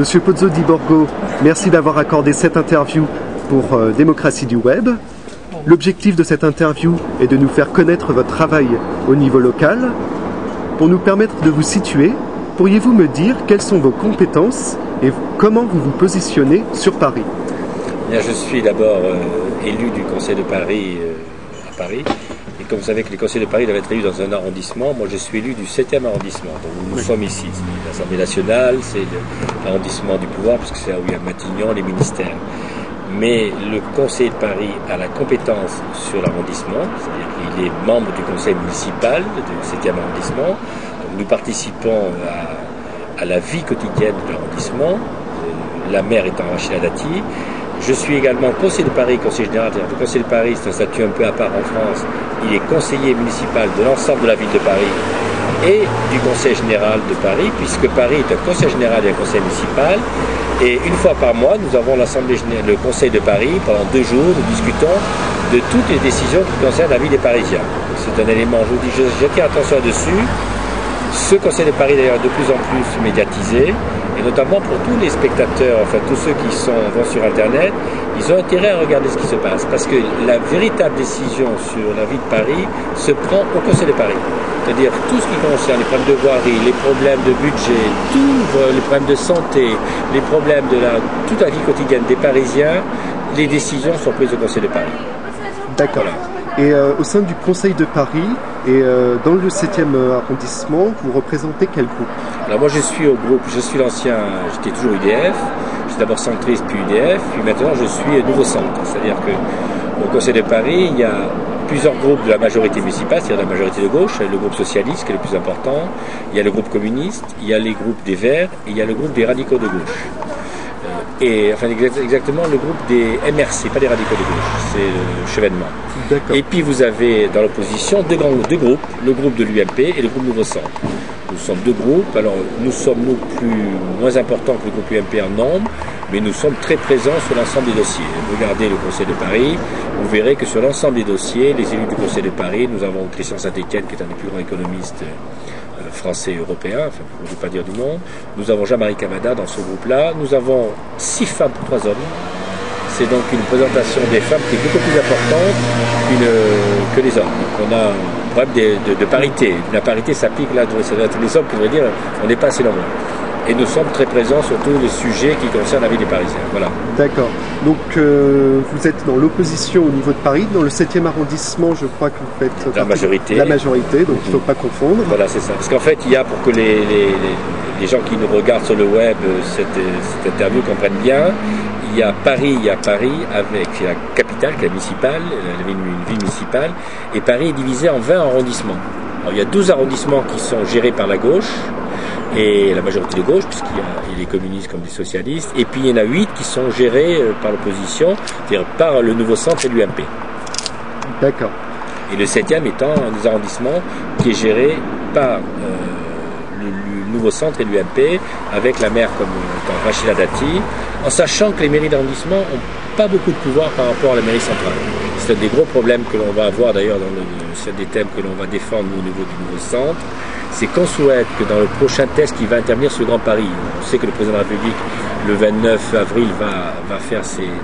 Monsieur Pozzo di Borgo, merci d'avoir accordé cette interview pour Démocratie du Web. L'objectif de cette interview est de nous faire connaître votre travail au niveau local. Pour nous permettre de vous situer, pourriez-vous me dire quelles sont vos compétences et comment vous vous positionnez sur Paris? Bien, je suis d'abord élu du Conseil de Paris à Paris. Et comme vous savez que les conseils de Paris doivent être élus dans un arrondissement, moi je suis élu du 7e arrondissement. Donc nous sommes ici. C'est l'Assemblée nationale, c'est l'arrondissement du pouvoir, puisque c'est là où il y a Matignon, les ministères. Mais le Conseil de Paris a la compétence sur l'arrondissement, c'est-à-dire qu'il est membre du conseil municipal du 7e arrondissement. Donc nous participons à la vie quotidienne de l'arrondissement, la maire étant Rachida Dati. Je suis également conseiller de Paris, conseiller général. Le conseiller de Paris, c'est un statut un peu à part en France. Il est conseiller municipal de l'ensemble de la ville de Paris et du conseil général de Paris, puisque Paris est un conseil général et un conseil municipal. Et une fois par mois, nous avons le conseil de Paris. Pendant 2 jours, nous discutons de toutes les décisions qui concernent la vie des Parisiens. C'est un élément, je vous dis, j'attire attention là-dessus. Ce conseil de Paris, d'ailleurs, est de plus en plus médiatisé. Et notamment pour tous les spectateurs, enfin tous ceux qui vont sur Internet, ils ont intérêt à regarder ce qui se passe. Parce que la véritable décision sur la vie de Paris se prend au Conseil de Paris. C'est-à-dire tout ce qui concerne les problèmes de voirie, les problèmes de budget, tous les problèmes de santé, les problèmes de toute la vie quotidienne des Parisiens, les décisions sont prises au Conseil de Paris. D'accord. Voilà. Et au sein du Conseil de Paris et dans le 7e arrondissement, vous représentez quel groupe? Alors moi je suis au groupe, je suis l'ancien, j'étais toujours UDF, j'étais d'abord centriste puis UDF, puis maintenant je suis Nouveau Centre. C'est-à-dire qu'au Conseil de Paris, il y a plusieurs groupes de la majorité municipale, c'est-à-dire la majorité de gauche, le groupe socialiste qui est le plus important, il y a le groupe communiste, il y a les groupes des Verts et il y a le groupe des radicaux de gauche. Et enfin exactement le groupe des MRC, pas des radicaux de gauche, c'est le chevènement. Et puis vous avez dans l'opposition deux groupes, le groupe de l'UMP et le groupe Nouveau Centre. Nous sommes 2 groupes, alors nous sommes moins importants que le groupe UMP en nombre, mais nous sommes très présents sur l'ensemble des dossiers. Regardez le Conseil de Paris, vous verrez que sur l'ensemble des dossiers, les élus du Conseil de Paris, nous avons Christian Saint-Étienne qui est un des plus grands économistes français et européen, enfin je ne veux pas dire du nom, nous avons Jean-Marie Cavada dans ce groupe-là, nous avons 6 femmes pour 3 hommes. C'est donc une présentation des femmes qui est beaucoup plus importante que les hommes. Donc on a un problème de parité. La parité s'applique là, ça doit être les hommes qui devraient dire on n'est pas assez nombreux. Et nous sommes très présents sur tous les sujets qui concernent la vie des Parisiens. Voilà. D'accord. Donc vous êtes dans l'opposition au niveau de Paris, dans le 7e arrondissement, je crois que vous faites la majorité. La majorité, donc il ne faut pas confondre. Voilà, c'est ça. Parce qu'en fait, il y a, pour que les gens qui nous regardent sur le web, cette interview comprennent bien, il y a Paris avec la capitale, qui est la municipale, la ville municipale, et Paris est divisé en 20 arrondissements. Alors, il y a 12 arrondissements qui sont gérés par la gauche, et la majorité de gauche, puisqu'il y a les communistes comme les socialistes, et puis il y en a 8 qui sont gérés par l'opposition, c'est-à-dire par le Nouveau Centre et l'UMP. D'accord. Et le 7e étant un des arrondissements qui est géré par le Nouveau Centre et l'UMP, avec la maire comme Rachida Dati, en sachant que les mairies d'arrondissement n'ont pas beaucoup de pouvoir par rapport à la mairie centrale. C'est un des gros problèmes que l'on va avoir d'ailleurs, c'est un des thèmes que l'on va défendre au niveau du Nouveau Centre, c'est qu'on souhaite que dans le prochain test qui va intervenir sur le Grand Paris, on sait que le président de la République, le 29 avril, va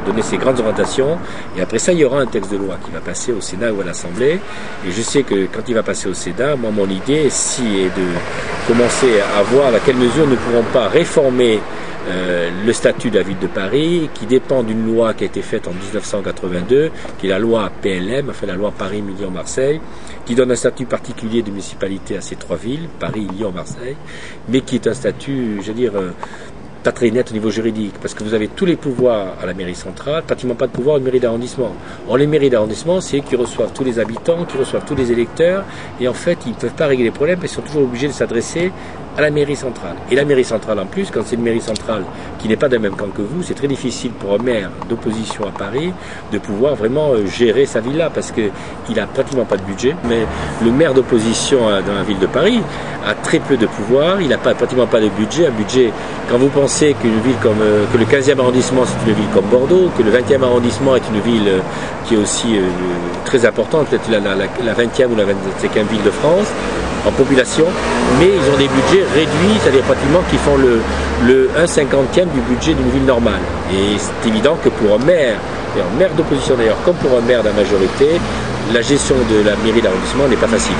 donner ses grandes orientations, et après ça, il y aura un texte de loi qui va passer au Sénat ou à l'Assemblée, et je sais que quand il va passer au Sénat, moi, mon idée est de commencer à voir à quelle mesure nous ne pourrons pas réformer le statut de la ville de Paris, qui dépend d'une loi qui a été faite en 1982, qui est la loi PLM, enfin la loi Paris, Lyon, Marseille, qui donne un statut particulier de municipalité à ces 3 villes, Paris, Lyon, Marseille, mais qui est un statut, je veux dire, pas très net au niveau juridique, parce que vous avez tous les pouvoirs à la mairie centrale, pratiquement pas de pouvoir à une mairie d'arrondissement. Or, les mairies d'arrondissement, c'est eux qui reçoivent tous les habitants, qui reçoivent tous les électeurs, et en fait, ils ne peuvent pas régler les problèmes, parce qu'ils sont toujours obligés de s'adresser à la mairie centrale. Et la mairie centrale, en plus, quand c'est une mairie centrale qui n'est pas d'un même camp que vous, c'est très difficile pour un maire d'opposition à Paris de pouvoir vraiment gérer sa ville-là, parce qu'il n'a pratiquement pas de budget. Mais le maire d'opposition dans la ville de Paris a très peu de pouvoir, il n'a pratiquement pas de budget. Un budget, quand vous pensez qu'une ville comme que le 15e arrondissement, c'est une ville comme Bordeaux, que le 20e arrondissement est une ville qui est aussi très importante, peut-être la 20e ou la 25e ville de France, en population, mais ils ont des budgets réduits, c'est-à-dire pratiquement qui font le 1/50e du budget d'une ville normale. Et c'est évident que pour un maire d'opposition d'ailleurs, comme pour un maire de la majorité, la gestion de la mairie d'arrondissement n'est pas facile.